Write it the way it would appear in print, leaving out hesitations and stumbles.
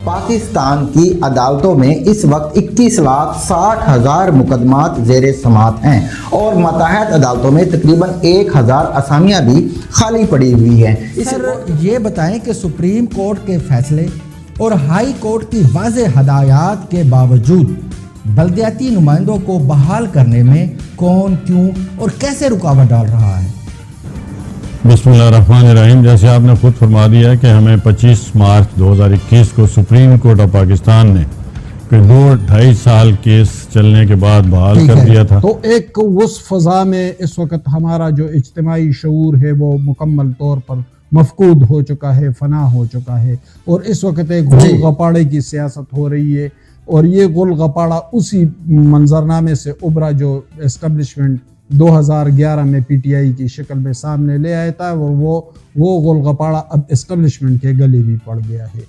پاکستان کی عدالتوں میں اس وقت 21,60,000 مقدمات زیر سماعت ہیں اور متحد عدالتوں میں تقریباً 1,000 اسامیاں بھی خالی پڑی ہوئی ہیں۔ سر یہ بتائیں کہ سپریم کورٹ کے فیصلے اور ہائی کورٹ کی واضح ہدایات کے باوجود بلدیاتی نمائندوں کو بحال کرنے میں کون، کیوں اور کیسے رکاوٹ ڈال رہا ہے؟ بسم اللہ الرحمن الرحیم۔ جیسے آپ نے خود فرما دیا ہے کہ ہمیں 25 مارچ 2021 کو سپریم کورٹ آف پاکستان نے 2-2.5 سال کیس چلنے کے بعد بحال کر دیا تھا۔ تو ایک اس فضا میں اس وقت ہمارا جو اجتماعی شعور ہے وہ مکمل طور پر مفقود ہو چکا ہے، فنا ہو چکا ہے، اور اس وقت ایک غل غپاڑے کی سیاست ہو رہی ہے، اور یہ غل غپاڑا اسی منظرنامے سے ابھرا جو اسٹیبلشمنٹ 2011 میں پی ٹی آئی کی شکل میں سامنے لے آیا تھا، اور وہ غل غپاڑا اب اسٹیبلشمنٹ کے گلے بھی پڑ گیا ہے۔